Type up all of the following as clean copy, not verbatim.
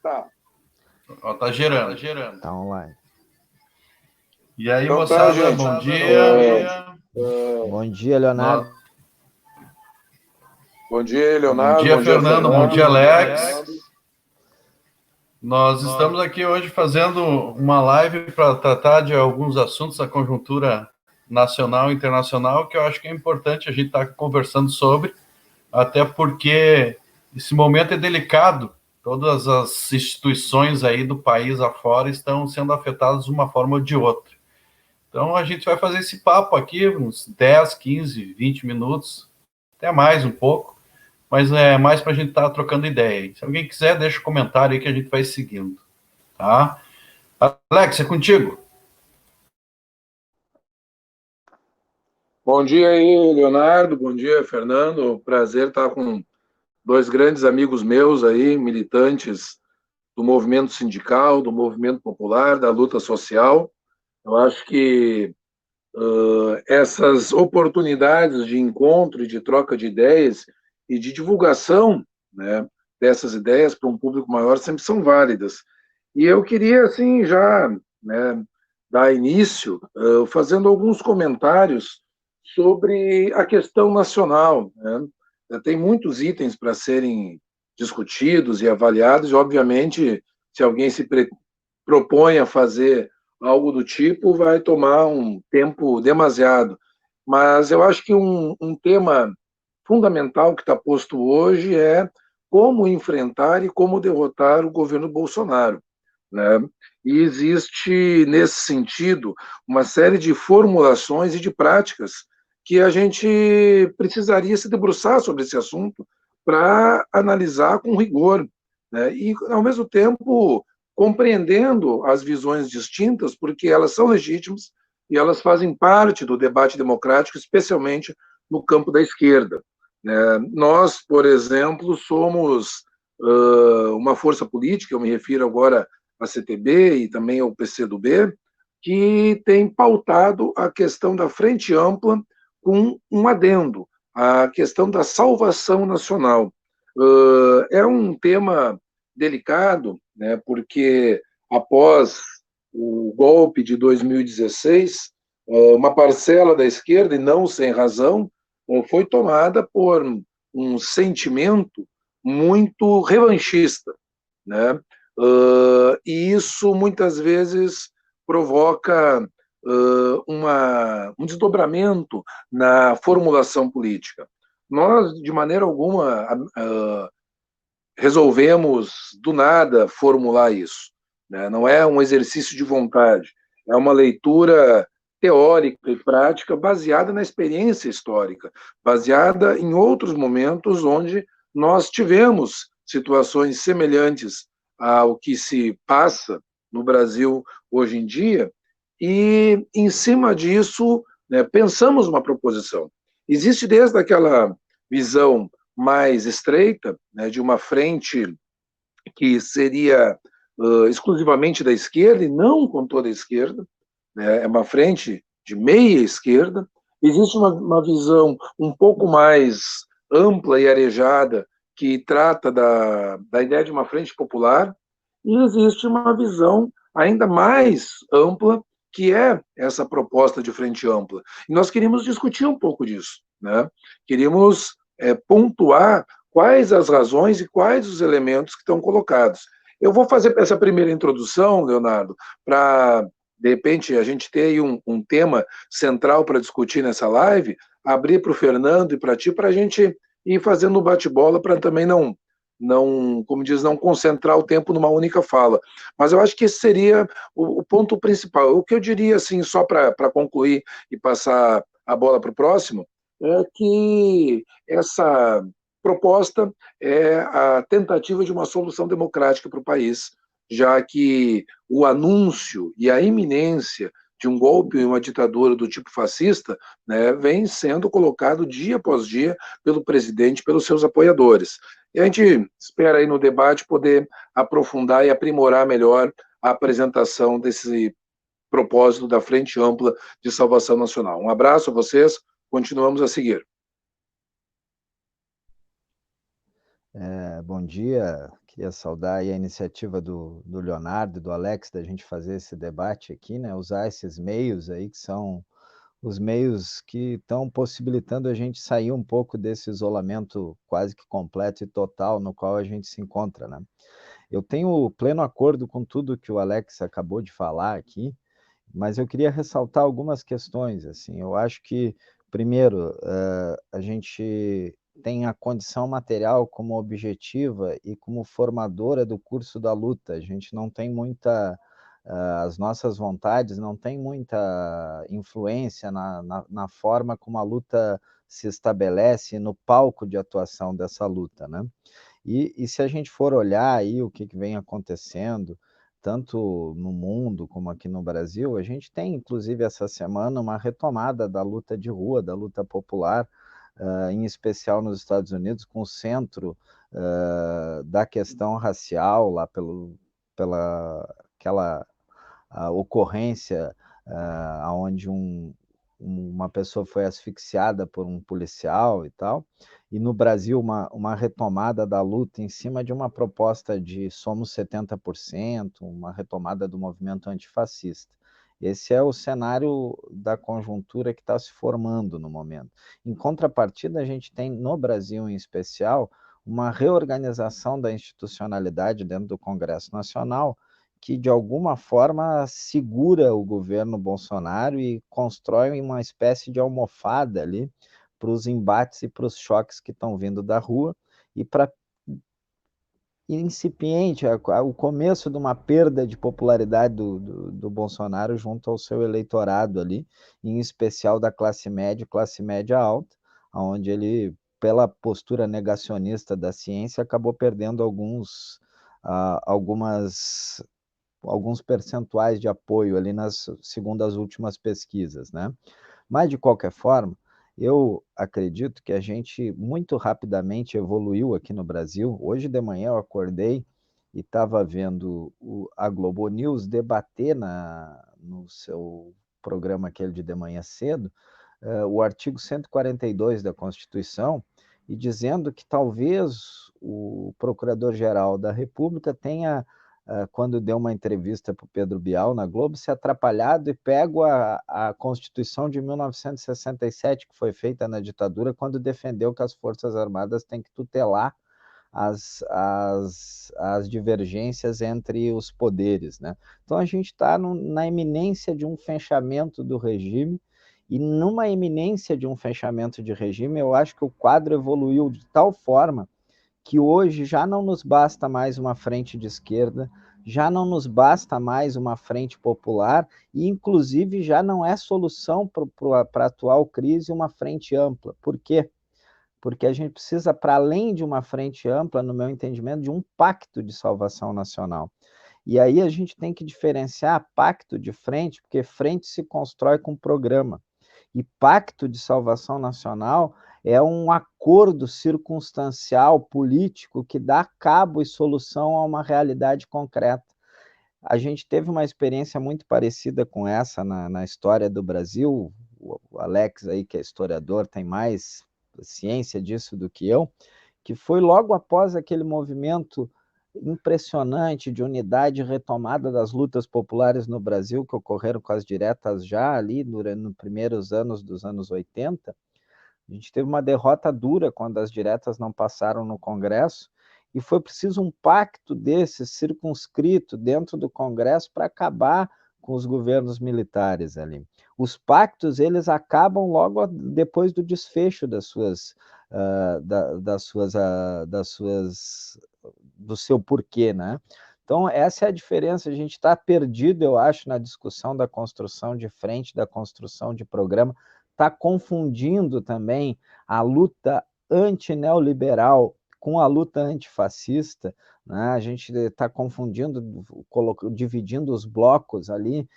Tá. Ó, tá gerando. Tá online. E aí, Então moçada, gente. bom dia. Bom dia, Leonardo. Bom dia, Leonardo. Bom dia, Fernando. Bom dia, Alex. Fernando. Nós estamos aqui hoje fazendo uma live para tratar de alguns assuntos da conjuntura nacional e internacional que eu acho que é importante a gente estar conversando sobre, até porque esse momento é delicado. Todas as instituições aí do país afora estão sendo afetadas de uma forma ou de outra. Então a gente vai fazer esse papo aqui, uns 10, 15, 20 minutos, até mais um pouco, mas é mais para a gente estar trocando ideia. Se alguém quiser, deixa um comentário aí que a gente vai seguindo, tá? Alex, é contigo. Bom dia aí, Leonardo. Bom dia, Fernando. Prazer estar com dois grandes amigos meus aí, militantes do movimento sindical, do movimento popular, da luta social. Eu acho que essas oportunidades de encontro e de troca de ideias e de divulgação, né, dessas ideias para um público maior sempre são válidas. E eu queria, assim, já, né, dar início fazendo alguns comentários sobre a questão nacional, né? Tem muitos itens para serem discutidos e avaliados, e, obviamente, se alguém se propõe a fazer algo do tipo, vai tomar um tempo demasiado. Mas eu acho que um tema fundamental que está posto hoje é como enfrentar e como derrotar o governo Bolsonaro, né? E existe, nesse sentido, uma série de formulações e de práticas que a gente precisaria se debruçar sobre esse assunto para analisar com rigor, né? E, ao mesmo tempo, compreendendo as visões distintas, porque elas são legítimas e elas fazem parte do debate democrático, especialmente no campo da esquerda, né? Nós, por exemplo, somos uma força política, eu me refiro agora à CTB e também ao PCdoB, que tem pautado a questão da frente ampla com um adendo, a questão da salvação nacional. É um tema delicado, né, porque após o golpe de 2016, uma parcela da esquerda, e não sem razão, foi tomada por um sentimento muito revanchista, né? E isso muitas vezes provoca um desdobramento na formulação política. Nós, de maneira alguma, resolvemos do nada formular isso, né? Não é um exercício de vontade, é uma leitura teórica e prática baseada na experiência histórica, baseada em outros momentos onde nós tivemos situações semelhantes ao que se passa no Brasil hoje em dia, e em cima disso, né, pensamos uma proposição. Existe desde aquela visão mais estreita, né, de uma frente que seria exclusivamente da esquerda e não com toda a esquerda, né, é uma frente de meia esquerda. Existe uma visão um pouco mais ampla e arejada que trata da ideia de uma frente popular, e existe uma visão ainda mais ampla que é essa proposta de frente ampla. E nós queríamos discutir um pouco disso, né? Queríamos pontuar quais as razões e quais os elementos que estão colocados. Eu vou fazer essa primeira introdução, Leonardo, para, de repente, a gente ter aí um tema central para discutir nessa live, abrir para o Fernando e para ti, para a gente ir fazendo um bate-bola, para também não, como diz, não concentrar o tempo numa única fala. Mas eu acho que esse seria o ponto principal. O que eu diria, assim, só para concluir e passar a bola para o próximo, é que essa proposta é a tentativa de uma solução democrática para o país, já que o anúncio e a iminência de um golpe e uma ditadura do tipo fascista, né, vem sendo colocado dia após dia pelo presidente, pelos seus apoiadores. E a gente espera aí no debate poder aprofundar e aprimorar melhor a apresentação desse propósito da Frente Ampla de Salvação Nacional. Um abraço a vocês, continuamos a seguir. Bom dia, queria saudar aí a iniciativa do Leonardo e do Alex da gente fazer esse debate aqui, né? Usar esses meios aí que são os meios que estão possibilitando a gente sair um pouco desse isolamento quase que completo e total no qual a gente se encontra, né? Eu tenho pleno acordo com tudo que o Alex acabou de falar aqui, mas eu queria ressaltar algumas questões, assim. Eu acho que, primeiro, a gente tem a condição material como objetiva e como formadora do curso da luta. A gente não tem muita, as nossas vontades não têm muita influência na forma como a luta se estabelece no palco de atuação dessa luta, né? E se a gente for olhar aí o que vem acontecendo, tanto no mundo como aqui no Brasil, a gente tem, inclusive, essa semana, uma retomada da luta de rua, da luta popular, em especial nos Estados Unidos, com o centro da questão racial, lá pela aquela ocorrência onde uma pessoa foi asfixiada por um policial e tal, e no Brasil uma retomada da luta em cima de uma proposta de Somos 70%, uma retomada do movimento antifascista. Esse é o cenário da conjuntura que está se formando no momento. Em contrapartida, a gente tem, no Brasil em especial, uma reorganização da institucionalidade dentro do Congresso Nacional, que de alguma forma segura o governo Bolsonaro e constrói uma espécie de almofada ali para os embates e para os choques que estão vindo da rua e para incipiente, o começo de uma perda de popularidade do Bolsonaro junto ao seu eleitorado ali, em especial da classe média alta, onde ele, pela postura negacionista da ciência, acabou perdendo alguns percentuais de apoio ali segundo as últimas pesquisas, né? Mas, de qualquer forma, eu acredito que a gente muito rapidamente evoluiu aqui no Brasil. Hoje de manhã eu acordei e estava vendo a Globo News debater no seu programa aquele de manhã cedo, o artigo 142 da Constituição, e dizendo que talvez o Procurador-Geral da República tenha, quando deu uma entrevista para o Pedro Bial na Globo, se atrapalhado e pego a Constituição de 1967, que foi feita na ditadura, quando defendeu que as Forças Armadas têm que tutelar as divergências entre os poderes, né? Então a gente está na iminência de um fechamento do regime, e numa iminência de um fechamento de regime, eu acho que o quadro evoluiu de tal forma que hoje já não nos basta mais uma frente de esquerda, já não nos basta mais uma frente popular, e inclusive já não é solução para a atual crise uma frente ampla. Por quê? Porque a gente precisa, para além de uma frente ampla, no meu entendimento, de um pacto de salvação nacional. E aí a gente tem que diferenciar pacto de frente, porque frente se constrói com programa. E pacto de salvação nacional é um acordo circunstancial político que dá cabo e solução a uma realidade concreta. A gente teve uma experiência muito parecida com essa na história do Brasil. O Alex aí, que é historiador, tem mais ciência disso do que eu, que foi logo após aquele movimento impressionante de unidade e retomada das lutas populares no Brasil, que ocorreram com as diretas já ali nos primeiros anos dos anos 80. A gente teve uma derrota dura quando as diretas não passaram no Congresso, e foi preciso um pacto desse circunscrito dentro do Congresso para acabar com os governos militares ali. Os pactos, eles acabam logo depois do desfecho do seu porquê, né? Então, essa é a diferença. A gente está perdido, eu acho, na discussão da construção de frente, da construção de programa, está confundindo também a luta antineoliberal com a luta antifascista, né? A gente está confundindo, dividindo os blocos ali,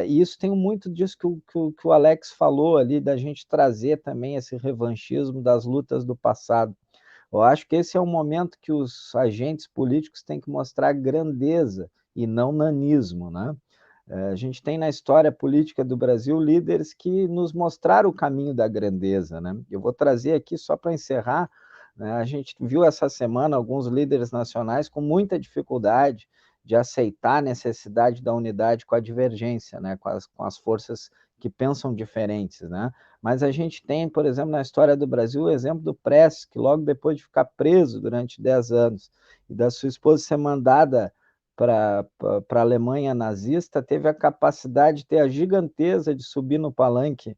e isso tem muito disso que o Alex falou ali, da gente trazer também esse revanchismo das lutas do passado. Eu acho que esse é o momento que os agentes políticos têm que mostrar grandeza e não nanismo, né? A gente tem na história política do Brasil líderes que nos mostraram o caminho da grandeza, né? Eu vou trazer aqui, só para encerrar, né? A gente viu essa semana alguns líderes nacionais com muita dificuldade de aceitar a necessidade da unidade com a divergência, né? Com as forças que pensam diferentes, né? Mas a gente tem, por exemplo, na história do Brasil, o exemplo do Prestes, que logo depois de ficar preso durante 10 anos e da sua esposa ser mandada para a Alemanha nazista, teve a capacidade de ter a giganteza de subir no palanque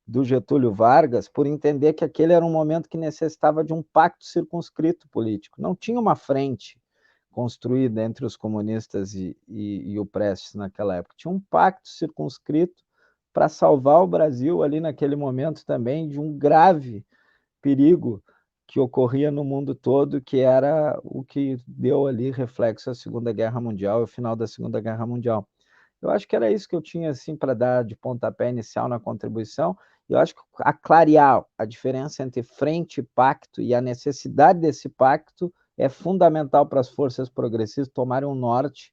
do Getúlio Vargas por entender que aquele era um momento que necessitava de um pacto circunscrito político. Não tinha uma frente construída entre os comunistas e o Prestes naquela época. Tinha um pacto circunscrito para salvar o Brasil ali naquele momento também de um grave perigo que ocorria no mundo todo, que era o que deu ali reflexo à Segunda Guerra Mundial e ao final da Segunda Guerra Mundial. Eu acho que era isso que eu tinha assim para dar de pontapé inicial na contribuição. Eu acho que clarear a diferença entre frente e pacto e a necessidade desse pacto é fundamental para as forças progressistas tomarem um norte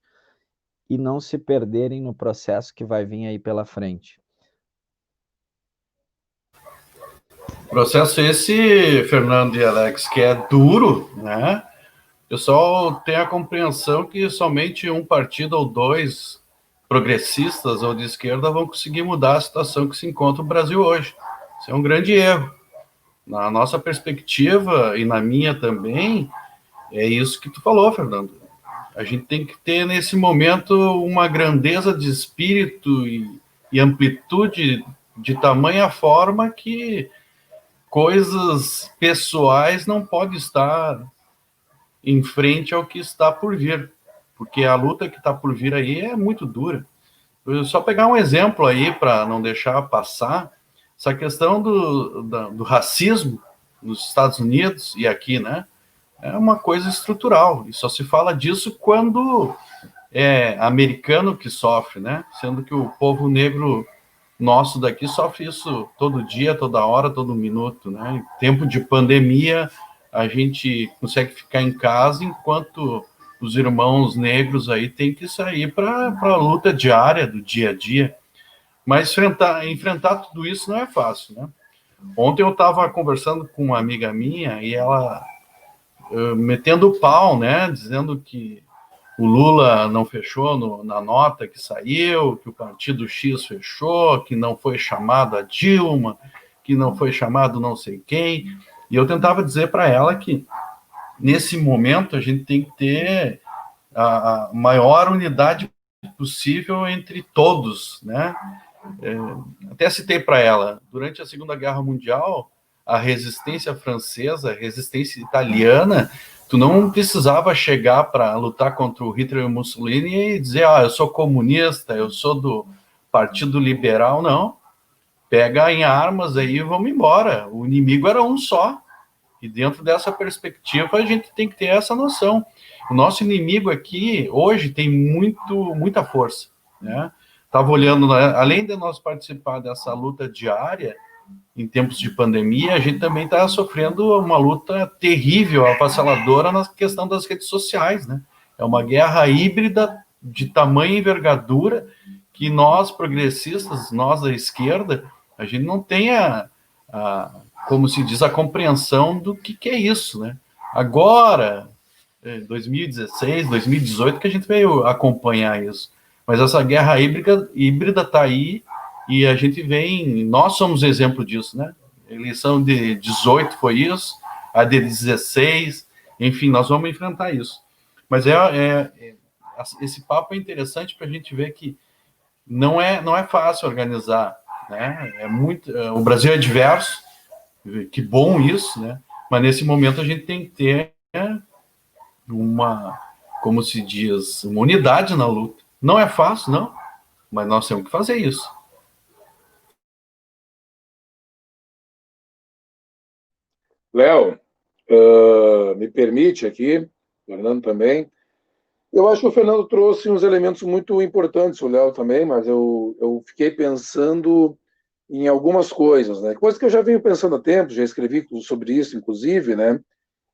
e não se perderem no processo que vai vir aí pela frente. Processo esse, Fernando e Alex, que é duro, né? O pessoal tem a compreensão que somente um partido ou dois progressistas ou de esquerda vão conseguir mudar a situação que se encontra o Brasil hoje. Isso é um grande erro. Na nossa perspectiva, e na minha também, é isso que tu falou, Fernando. A gente tem que ter, nesse momento, uma grandeza de espírito e amplitude de tamanha forma que coisas pessoais não podem estar em frente ao que está por vir, porque a luta que está por vir aí é muito dura. Eu só pegar um exemplo aí para não deixar passar, essa questão do racismo nos Estados Unidos e aqui, né? É uma coisa estrutural, e só se fala disso quando é americano que sofre, né? Sendo que o povo negro nosso daqui sofre isso todo dia, toda hora, todo minuto, né? Em tempo de pandemia, a gente consegue ficar em casa enquanto os irmãos negros aí têm que sair para a luta diária do dia a dia. Mas enfrentar tudo isso não é fácil, né? Ontem eu estava conversando com uma amiga minha e ela metendo o pau, né? Dizendo que o Lula não fechou na nota que saiu, que o partido X fechou, que não foi chamado a Dilma, que não foi chamado não sei quem. E eu tentava dizer para ela que, nesse momento, a gente tem que ter a maior unidade possível entre todos, né? Até citei para ela, durante a Segunda Guerra Mundial, a resistência francesa, a resistência italiana, tu não precisava chegar para lutar contra o Hitler e o Mussolini e dizer, eu sou comunista, eu sou do Partido Liberal, não. Pega em armas aí e vamos embora. O inimigo era um só. E dentro dessa perspectiva, a gente tem que ter essa noção. O nosso inimigo aqui, hoje, tem muita força, né? Estava olhando, além de nós participar dessa luta diária, em tempos de pandemia, a gente também está sofrendo uma luta terrível, avassaladora na questão das redes sociais, né? É uma guerra híbrida de tamanha envergadura que nós, progressistas, nós da esquerda, a gente não tem como se diz, a compreensão do que é isso, né? Agora, 2016, 2018, que a gente veio acompanhar isso. Mas essa guerra híbrida está aí e a gente vem, nós somos exemplo disso, né? A eleição de 18 foi isso, a de 16, enfim, nós vamos enfrentar isso. Mas esse papo é interessante para a gente ver que não é fácil organizar, né? O Brasil é diverso, que bom isso, né? Mas nesse momento a gente tem que ter como se diz, uma unidade na luta. Não é fácil, não, mas nós temos que fazer isso. Léo, me permite aqui, Fernando também. Eu acho que o Fernando trouxe uns elementos muito importantes, o Léo também, mas eu fiquei pensando em algumas coisas, né? Coisas que eu já venho pensando há tempo, já escrevi sobre isso, inclusive, né?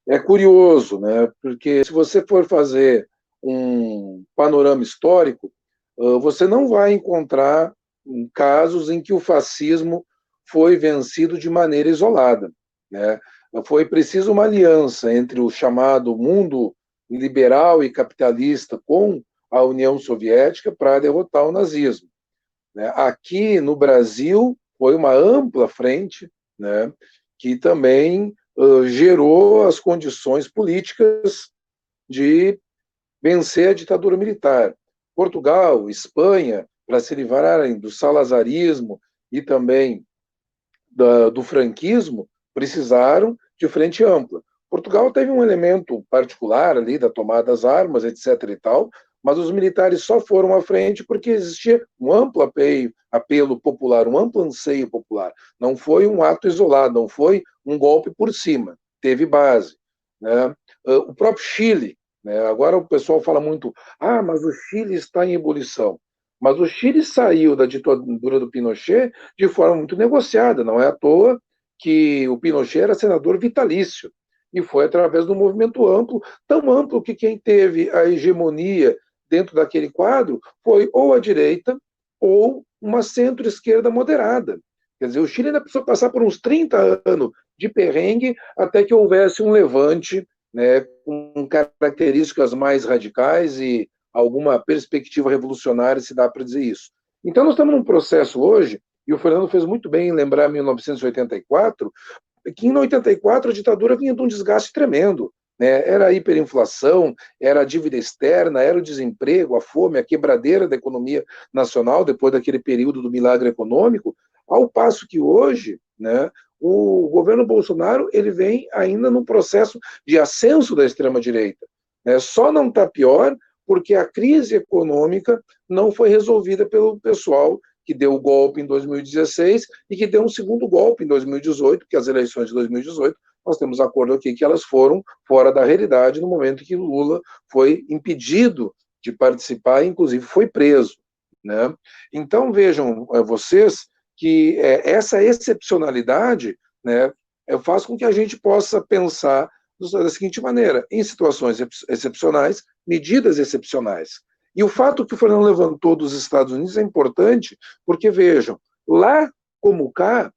É curioso, né? Porque se você for fazer um panorama histórico, você não vai encontrar casos em que o fascismo foi vencido de maneira isolada, né? foi preciso uma aliança entre o chamado mundo liberal e capitalista com a União Soviética para derrotar o nazismo, né? Aqui no Brasil foi uma ampla frente, né, que também gerou as condições políticas de vencer a ditadura militar. Portugal, Espanha, para se livrarem do salazarismo e também do franquismo, precisaram de frente ampla. Portugal teve um elemento particular ali da tomada das armas, etc. e tal, mas os militares só foram à frente porque existia um amplo apelo popular, um amplo anseio popular. Não foi um ato isolado, não foi um golpe por cima, teve base, né? O próprio Chile, né? Agora o pessoal fala muito, mas o Chile está em ebulição. Mas o Chile saiu da ditadura do Pinochet de forma muito negociada, não é à toa que o Pinochet era senador vitalício, e foi através do movimento amplo, tão amplo que quem teve a hegemonia dentro daquele quadro foi ou a direita ou uma centro-esquerda moderada. Quer dizer, o Chile ainda precisou passar por uns 30 anos de perrengue até que houvesse um levante, né, com características mais radicais e alguma perspectiva revolucionária, se dá para dizer isso. Então, nós estamos num processo hoje, e o Fernando fez muito bem em lembrar 1984, que em 84 a ditadura vinha de um desgaste tremendo, né? Era a hiperinflação, era a dívida externa, era o desemprego, a fome, a quebradeira da economia nacional depois daquele período do milagre econômico, ao passo que hoje, né, o governo Bolsonaro ele vem ainda num processo de ascenso da extrema-direita, né? Só não está pior porque a crise econômica não foi resolvida pelo pessoal que deu o golpe em 2016 e que deu um segundo golpe em 2018, que as eleições de 2018, nós temos acordo aqui que elas foram fora da realidade no momento em que Lula foi impedido de participar e, inclusive, foi preso, né? Então, vejam vocês que essa excepcionalidade, né, faz com que a gente possa pensar da seguinte maneira, em situações excepcionais, medidas excepcionais. E o fato que o Fernando levantou dos Estados Unidos é importante, porque, vejam, lá como cá,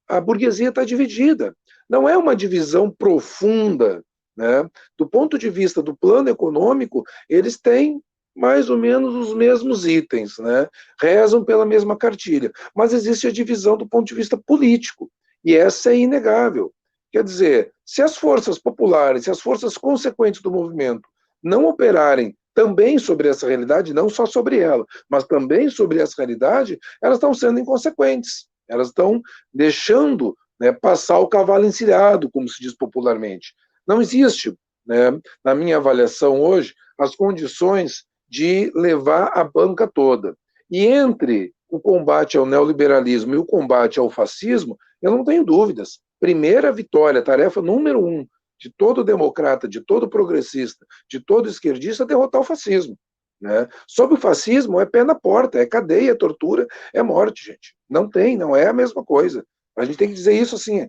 a burguesia está dividida. Não é uma divisão profunda, né? Do ponto de vista do plano econômico, eles têm mais ou menos os mesmos itens, né? Rezam pela mesma cartilha. Mas existe a divisão do ponto de vista político, e essa é inegável. Quer dizer, se as forças populares, se as forças consequentes do movimento não operarem também sobre essa realidade, não só sobre ela, mas também sobre essa realidade, elas estão sendo inconsequentes. Elas estão deixando, né, passar o cavalo encilhado, como se diz popularmente. Não existe, né, na minha avaliação hoje, as condições de levar a banca toda. E entre o combate ao neoliberalismo e o combate ao fascismo, eu não tenho dúvidas. Primeira vitória, tarefa número 1 de todo democrata, de todo progressista, de todo esquerdista, é derrotar o fascismo, né? Sobre o fascismo, é pé na porta, é cadeia, é tortura, é morte, gente. Não é a mesma coisa. A gente tem que dizer isso assim,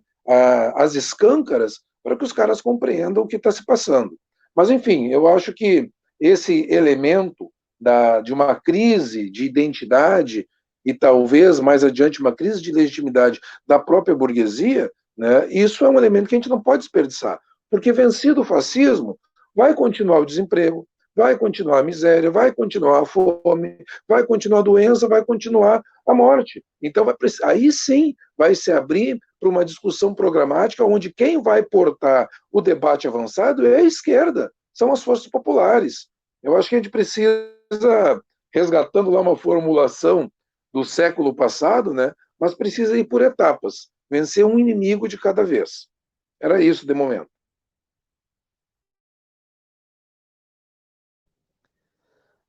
às escâncaras, para que os caras compreendam o que está se passando. Mas, enfim, eu acho que esse elemento de uma crise de identidade e talvez mais adiante uma crise de legitimidade da própria burguesia, né, isso é um elemento que a gente não pode desperdiçar, porque vencido o fascismo, vai continuar o desemprego, vai continuar a miséria, vai continuar a fome, vai continuar a doença, vai continuar a morte. Então, aí sim vai se abrir para uma discussão programática onde quem vai portar o debate avançado é a esquerda, são as forças populares. Eu acho que a gente precisa, resgatando lá uma formulação do século passado, né, mas precisa ir por etapas, vencer um inimigo de cada vez. Era isso de momento.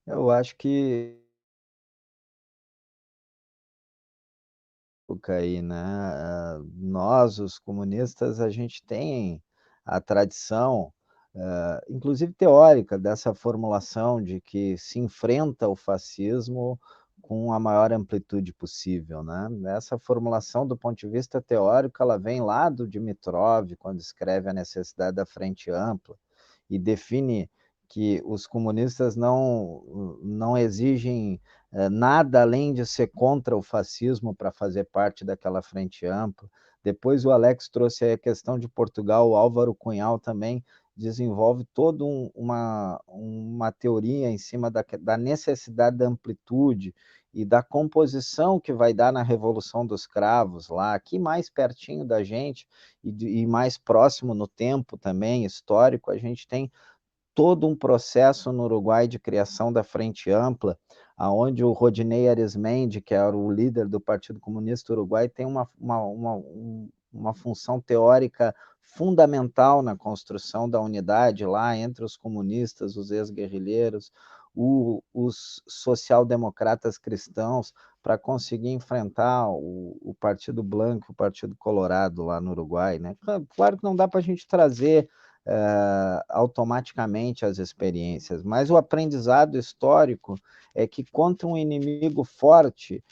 Eu acho que aí, né? Nós, os comunistas, a gente tem a tradição, inclusive teórica, dessa formulação de que se enfrenta o fascismo com a maior amplitude possível, né? Essa formulação, do ponto de vista teórico, ela vem lá do Dimitrov, quando escreve a necessidade da frente ampla e define que os comunistas não exigem nada além de ser contra o fascismo para fazer parte daquela frente ampla. Depois o Alex trouxe aí a questão de Portugal, o Álvaro Cunhal também desenvolve toda uma teoria em cima da necessidade da amplitude e da composição que vai dar na Revolução dos Cravos, lá, aqui mais pertinho da gente e mais próximo no tempo também, histórico, a gente tem todo um processo no Uruguai de criação da Frente Ampla, aonde o Rodinei Arismendi, que era o líder do Partido Comunista Uruguai, tem uma função teórica fundamental na construção da unidade lá entre os comunistas, os ex-guerrilheiros, os social-democratas cristãos, para conseguir enfrentar o Partido Blanco, o Partido Colorado lá no Uruguai, né? Claro que não dá para a gente trazer automaticamente as experiências, mas o aprendizado histórico é que contra um inimigo forte,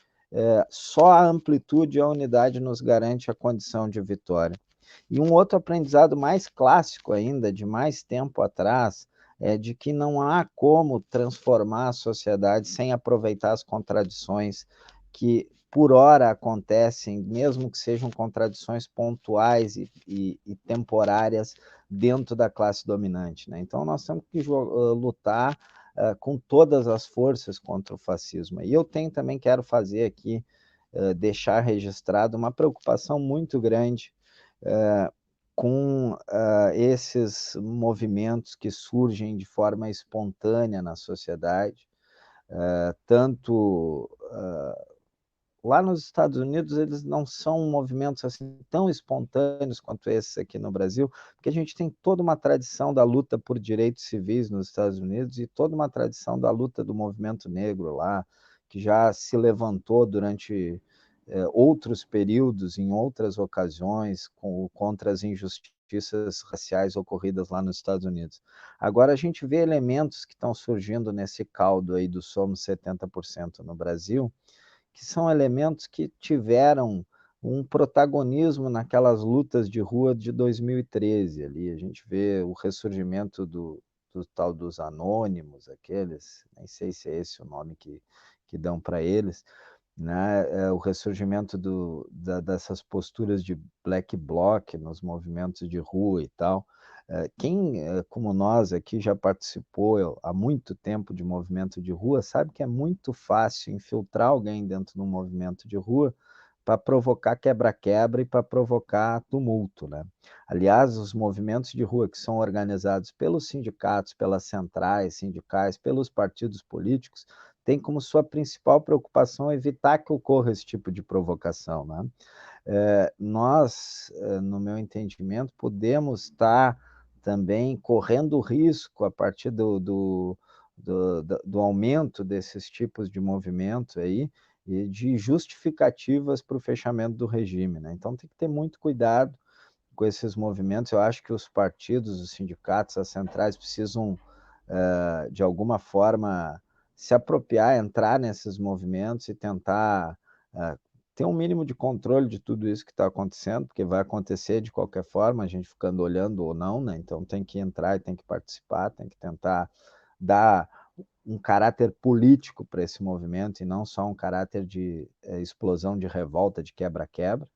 só a amplitude e a unidade nos garante a condição de vitória. E um outro aprendizado mais clássico ainda, de mais tempo atrás, é de que não há como transformar a sociedade sem aproveitar as contradições que por hora acontecem, mesmo que sejam contradições pontuais e temporárias dentro da classe dominante, né? Então nós temos que lutar com todas as forças contra o fascismo. E eu também quero fazer aqui, deixar registrado uma preocupação muito grande com esses movimentos que surgem de forma espontânea na sociedade, tanto lá nos Estados Unidos eles não são movimentos assim tão espontâneos quanto esses aqui no Brasil, porque a gente tem toda uma tradição da luta por direitos civis nos Estados Unidos e toda uma tradição da luta do movimento negro lá, que já se levantou durante outros períodos, em outras ocasiões, contra as injustiças raciais ocorridas lá nos Estados Unidos. Agora a gente vê elementos que estão surgindo nesse caldo aí do Somos 70% no Brasil, que são elementos que tiveram um protagonismo naquelas lutas de rua de 2013. Ali a gente vê o ressurgimento do tal dos anônimos, aqueles, nem sei se é esse o nome que dão para eles, né? O ressurgimento dessas posturas de black bloc nos movimentos de rua e tal. Quem, como nós aqui, já participou há muito tempo de movimento de rua, sabe que é muito fácil infiltrar alguém dentro de um movimento de rua para provocar quebra-quebra e para provocar tumulto, né? Aliás, os movimentos de rua que são organizados pelos sindicatos, pelas centrais sindicais, pelos partidos políticos, têm como sua principal preocupação evitar que ocorra esse tipo de provocação, né? Nós, no meu entendimento, podemos estar também correndo risco a partir do aumento desses tipos de movimento aí e de justificativas para o fechamento do regime, né? Então tem que ter muito cuidado com esses movimentos. Eu acho que os partidos, os sindicatos, as centrais precisam, de alguma forma, se apropriar, entrar nesses movimentos e tentar ter um mínimo de controle de tudo isso que está acontecendo, porque vai acontecer de qualquer forma, a gente ficando olhando ou não, né? Então tem que entrar e tem que participar, tem que tentar dar um caráter político para esse movimento e não só um caráter de explosão de revolta, de quebra-quebra.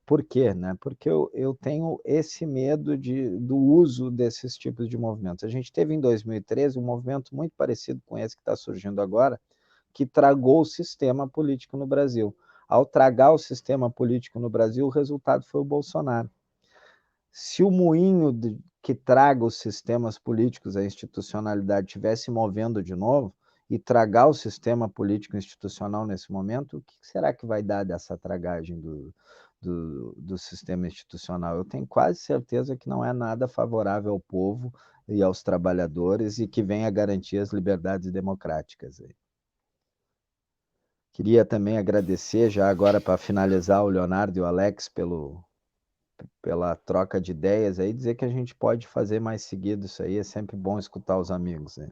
Por quê? Né? Porque eu tenho esse medo do uso desses tipos de movimentos. A gente teve em 2013 um movimento muito parecido com esse que está surgindo agora, que tragou o sistema político no Brasil. Ao tragar o sistema político no Brasil, o resultado foi o Bolsonaro. Se o moinho que traga os sistemas políticos, a institucionalidade, estivesse movendo de novo e tragar o sistema político institucional nesse momento, o que será que vai dar dessa tragagem do sistema institucional? Eu tenho quase certeza que não é nada favorável ao povo e aos trabalhadores e que venha garantir as liberdades democráticas. Queria também agradecer, já agora para finalizar, o Leonardo e o Alex pela troca de ideias aí, dizer que a gente pode fazer mais seguido isso aí, é sempre bom escutar os amigos, né?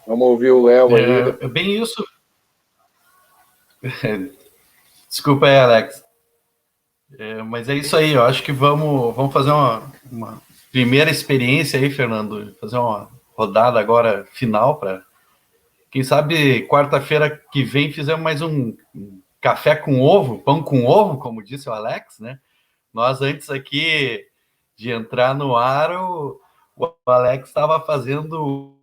Vamos ouvir o Léo aí. É bem isso. Desculpa aí, Alex. Mas é isso aí, eu acho que vamos fazer uma primeira experiência aí, Fernando, fazer uma rodada agora final para Quem sabe quarta-feira que vem fizemos mais um café com ovo, pão com ovo, como disse o Alex, né? Nós antes aqui de entrar no ar, o Alex estava fazendo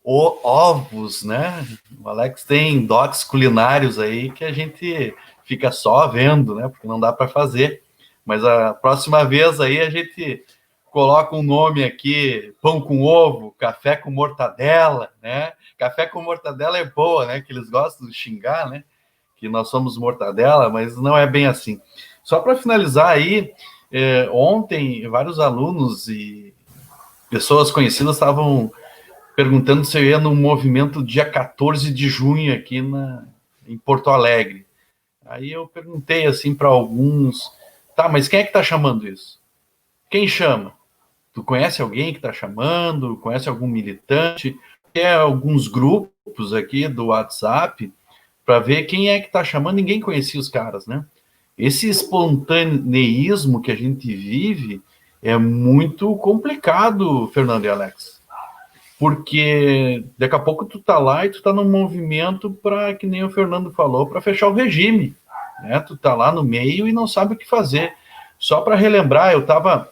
ovos, né? O Alex tem dotes culinários aí que a gente fica só vendo, né? Porque não dá para fazer. Mas a próxima vez aí a gente coloca um nome aqui, pão com ovo, café com mortadela, né? Café com mortadela é boa, né? Que eles gostam de xingar, né? Que nós somos mortadela, mas não é bem assim. Só para finalizar aí, ontem vários alunos e pessoas conhecidas estavam perguntando se eu ia no movimento dia 14 de junho aqui em Porto Alegre. Aí eu perguntei assim para alguns, tá, mas quem é que está chamando isso? Quem chama? Tu conhece alguém que está chamando? Conhece algum militante? Tem alguns grupos aqui do WhatsApp para ver quem é que está chamando. Ninguém conhecia os caras, né? Esse espontaneísmo que a gente vive é muito complicado, Fernando e Alex. Porque daqui a pouco tu tá lá e tu tá num movimento para, que nem o Fernando falou, para fechar o regime, né? Tu tá lá no meio e não sabe o que fazer. Só para relembrar, eu estava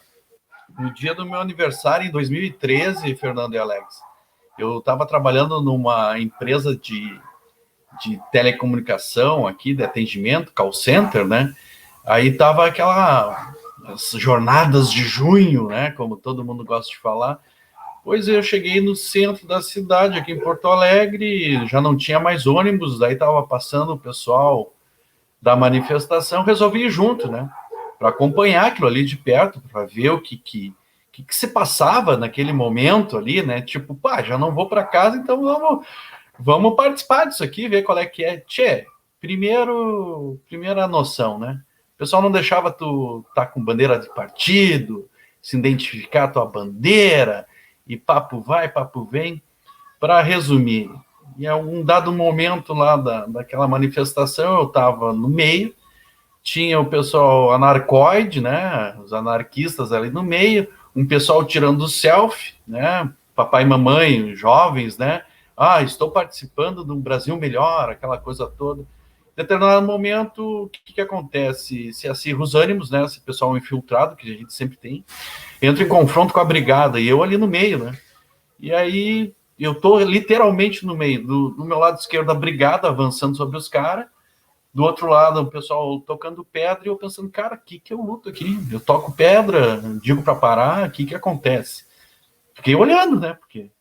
no dia do meu aniversário em 2013, Fernando e Alex. Eu estava trabalhando numa empresa de telecomunicação aqui, de atendimento, call center, né? Aí tava as jornadas de junho, né? Como todo mundo gosta de falar. Pois eu cheguei no centro da cidade, aqui em Porto Alegre, já não tinha mais ônibus, daí estava passando o pessoal da manifestação, resolvi ir junto, né? Para acompanhar aquilo ali de perto, para ver o que se passava naquele momento ali, né? Tipo, pá, já não vou para casa, então vamos participar disso aqui, ver qual é que é. Tchê, primeira noção, né? O pessoal não deixava tu tá com bandeira de partido, se identificar a tua bandeira, e papo vai, papo vem. Para resumir, em algum dado momento lá daquela manifestação, eu estava no meio, tinha o pessoal anarcoide, né, os anarquistas ali no meio, um pessoal tirando selfie, né, papai e mamãe, jovens, né, estou participando de um Brasil melhor, aquela coisa toda. Em determinado momento, o que acontece? Se acirra os ânimos, né, esse pessoal infiltrado, que a gente sempre tem, entra em confronto com a brigada, e eu ali no meio, né, e aí eu tô literalmente no meio, do meu lado esquerdo a brigada avançando sobre os caras, do outro lado o pessoal tocando pedra, e eu pensando, cara, o que eu luto aqui? Eu toco pedra, digo para parar, o que acontece? Fiquei olhando, né, porque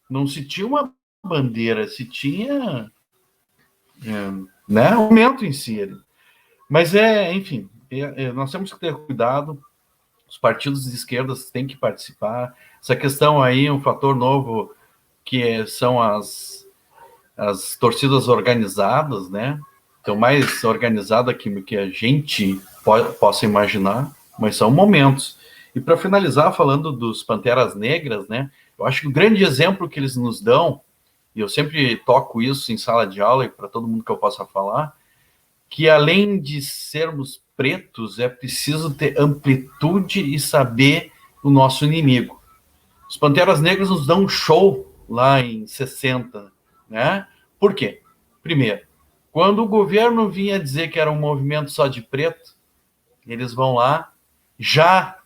não se tinha uma bandeira, se tinha, né, o momento em si. Mas enfim, nós temos que ter cuidado, os partidos de esquerda têm que participar, essa questão aí, um fator novo, que são as torcidas organizadas, né? Então, mais organizada que a gente possa imaginar, mas são momentos. E para finalizar, falando dos Panteras Negras, né? Eu acho que o grande exemplo que eles nos dão, e eu sempre toco isso em sala de aula e para todo mundo que eu possa falar, que além de sermos pretos, é preciso ter amplitude e saber o nosso inimigo. Os Panteras Negras nos dão um show lá em 60, né? Por quê? Primeiro, quando o governo vinha dizer que era um movimento só de preto, eles vão lá, já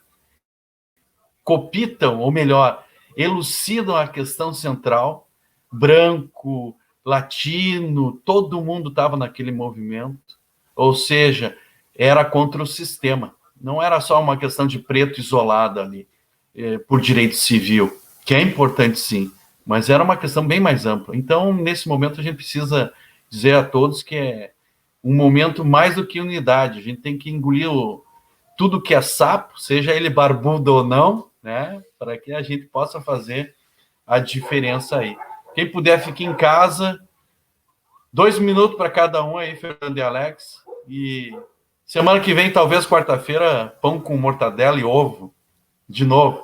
copitam, ou melhor, elucidam a questão central, branco, latino, todo mundo estava naquele movimento, ou seja, era contra o sistema. Não era só uma questão de preto isolada ali, por direito civil, que é importante sim, mas era uma questão bem mais ampla. Então, nesse momento, a gente precisa dizer a todos que é um momento mais do que unidade. A gente tem que engolir tudo que é sapo, seja ele barbudo ou não, né, para que a gente possa fazer a diferença aí. Quem puder, fique em casa. 2 minutos para cada um aí, Fernando e Alex. E semana que vem, talvez quarta-feira, pão com mortadela e ovo. De novo.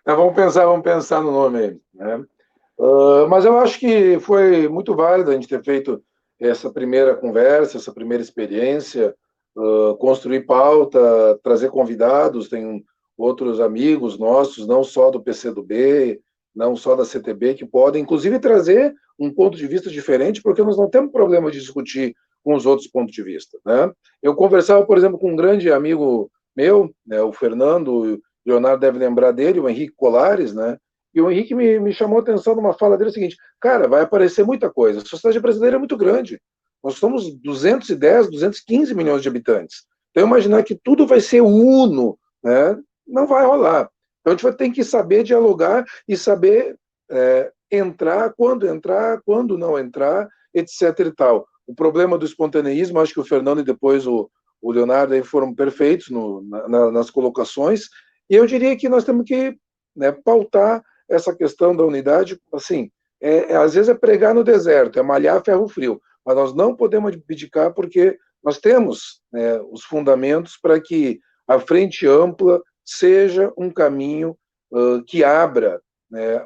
Vamos pensar no nome aí, né? Mas eu acho que foi muito válido a gente ter feito essa primeira conversa, essa primeira experiência, construir pauta, trazer convidados, tem outros amigos nossos, não só do PCdoB, não só da CTB, que podem, inclusive, trazer um ponto de vista diferente, porque nós não temos problema de discutir com os outros pontos de vista, né? Eu conversava, por exemplo, com um grande amigo meu, né, o Fernando, o Leonardo deve lembrar dele, o Henrique Colares, né? E o Henrique me chamou a atenção numa fala dele, o seguinte: cara, vai aparecer muita coisa, a sociedade brasileira é muito grande, nós somos 210, 215 milhões de habitantes, então imaginar que tudo vai ser uno, né? Não vai rolar. Então a gente vai ter que saber dialogar e saber entrar, quando não entrar, etc. e tal. O problema do espontaneísmo, acho que o Fernando e depois o Leonardo aí foram perfeitos nas colocações, e eu diria que nós temos que, né, pautar essa questão da unidade, assim, às vezes é pregar no deserto, é malhar ferro frio, mas nós não podemos abdicar porque nós temos, né, os fundamentos para que a frente ampla seja um caminho que abra, né,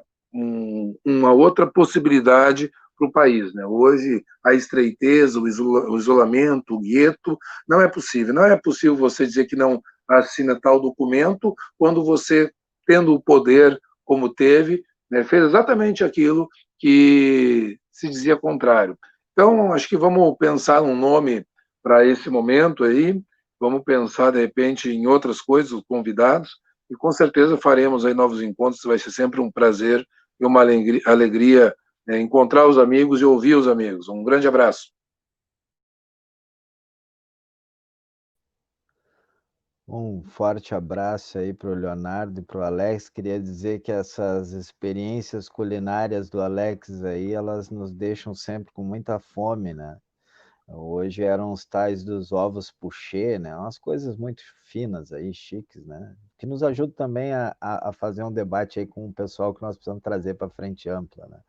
uma outra possibilidade para o país, né? Hoje, a estreiteza, o isolamento, o gueto, não é possível. Não é possível você dizer que não assina tal documento quando você, tendo o poder como teve, né, fez exatamente aquilo que se dizia contrário. Então, acho que vamos pensar num nome para esse momento aí, vamos pensar, de repente, em outras coisas, os convidados, e com certeza faremos aí novos encontros, vai ser sempre um prazer e uma alegria encontrar os amigos e ouvir os amigos. Um grande abraço. Um forte abraço aí para o Leonardo e para o Alex. Queria dizer que essas experiências culinárias do Alex aí, elas nos deixam sempre com muita fome, né? Hoje eram os tais dos ovos pochê, né? Umas coisas muito finas aí, chiques, né? Que nos ajudam também a fazer um debate aí com o pessoal que nós precisamos trazer para a frente ampla, né?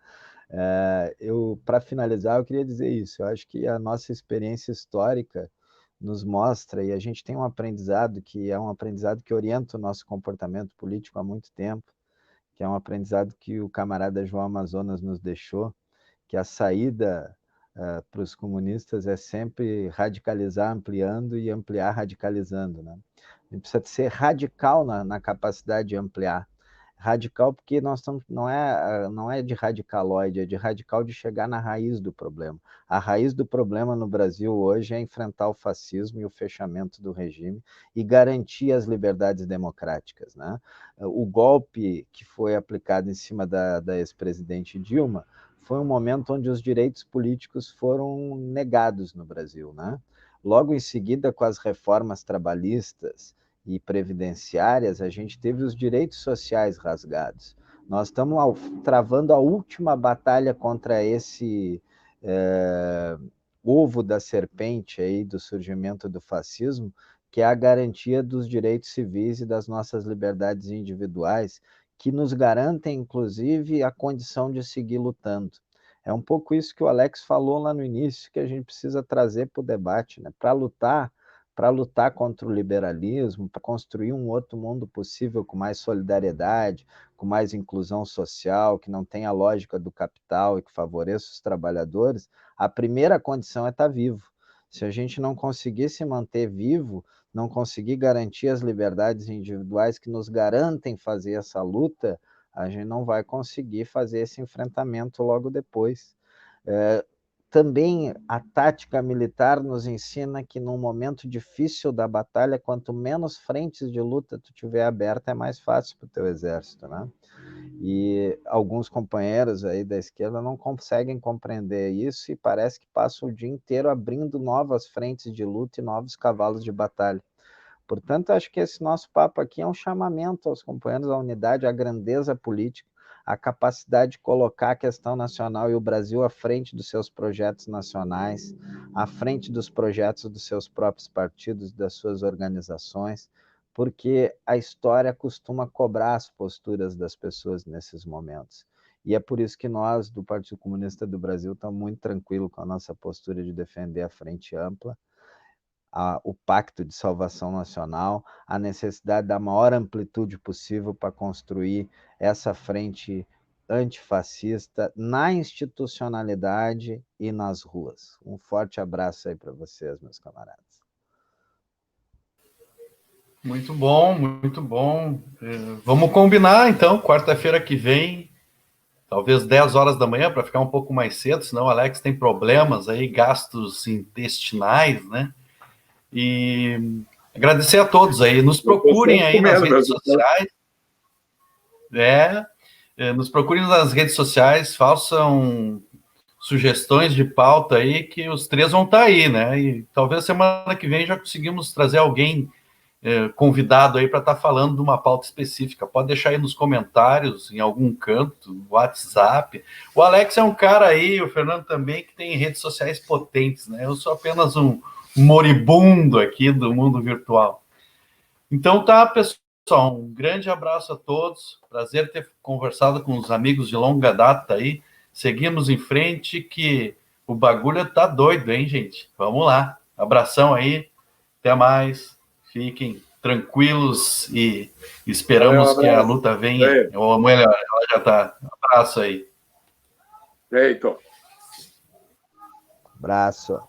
Para finalizar, eu queria dizer isso. Eu acho que a nossa experiência histórica nos mostra, e a gente tem um aprendizado que é um aprendizado que orienta o nosso comportamento político há muito tempo, que é um aprendizado que o camarada João Amazonas nos deixou, que a saída para os comunistas é sempre radicalizar ampliando e ampliar radicalizando, né? A gente precisa ser radical na capacidade de ampliar. Radical porque nós estamos, não é de radicaloide, é de radical de chegar na raiz do problema. A raiz do problema no Brasil hoje é enfrentar o fascismo e o fechamento do regime e garantir as liberdades democráticas, né? O golpe que foi aplicado em cima da ex-presidente Dilma foi um momento onde os direitos políticos foram negados no Brasil, né? Logo em seguida, com as reformas trabalhistas e previdenciárias, a gente teve os direitos sociais rasgados. Nós estamos travando a última batalha contra esse ovo da serpente aí do surgimento do fascismo, que é a garantia dos direitos civis e das nossas liberdades individuais, que nos garantem, inclusive, a condição de seguir lutando. É um pouco isso que o Alex falou lá no início, que a gente precisa trazer para o debate, né? Para lutar contra o liberalismo, para construir um outro mundo possível com mais solidariedade, com mais inclusão social, que não tenha a lógica do capital e que favoreça os trabalhadores, a primeira condição é estar vivo. Se a gente não conseguir se manter vivo, não conseguir garantir as liberdades individuais que nos garantem fazer essa luta, a gente não vai conseguir fazer esse enfrentamento logo depois. Também a tática militar nos ensina que num momento difícil da batalha, quanto menos frentes de luta tu tiver aberta, é mais fácil para o teu exército, né? E alguns companheiros aí da esquerda não conseguem compreender isso e parece que passam o dia inteiro abrindo novas frentes de luta e novos cavalos de batalha. Portanto, acho que esse nosso papo aqui é um chamamento aos companheiros, à unidade, à grandeza política, à capacidade de colocar a questão nacional e o Brasil à frente dos seus projetos nacionais, à frente dos projetos dos seus próprios partidos, das suas organizações, porque a história costuma cobrar as posturas das pessoas nesses momentos. E é por isso que nós, do Partido Comunista do Brasil, estamos muito tranquilos com a nossa postura de defender a frente ampla, o Pacto de Salvação Nacional, a necessidade da maior amplitude possível para construir essa frente antifascista na institucionalidade e nas ruas. Um forte abraço aí para vocês, meus camaradas. Muito bom, muito bom. Vamos combinar, então, quarta-feira que vem, talvez 10 horas da manhã, para ficar um pouco mais cedo, senão o Alex tem problemas aí, gastos intestinais, né? E agradecer a todos aí. Nos procurem aí nas redes sociais. Nos procurem nas redes sociais, façam sugestões de pauta aí, que os três vão estar aí, né? E talvez semana que vem já conseguimos trazer alguém convidado aí para estar falando de uma pauta específica. Pode deixar aí nos comentários, em algum canto, no WhatsApp. O Alex é um cara aí, o Fernando também, que tem redes sociais potentes, né? Eu sou apenas um moribundo aqui do mundo virtual. Então tá, pessoal, um grande abraço a todos. Prazer ter conversado com os amigos de longa data aí. Seguimos em frente, que o bagulho tá doido, hein, gente? Vamos lá. Abração aí. Até mais. Fiquem tranquilos e esperamos que a luta venha. Ou melhor, ela já tá. Um abraço aí. Eito. Abraço.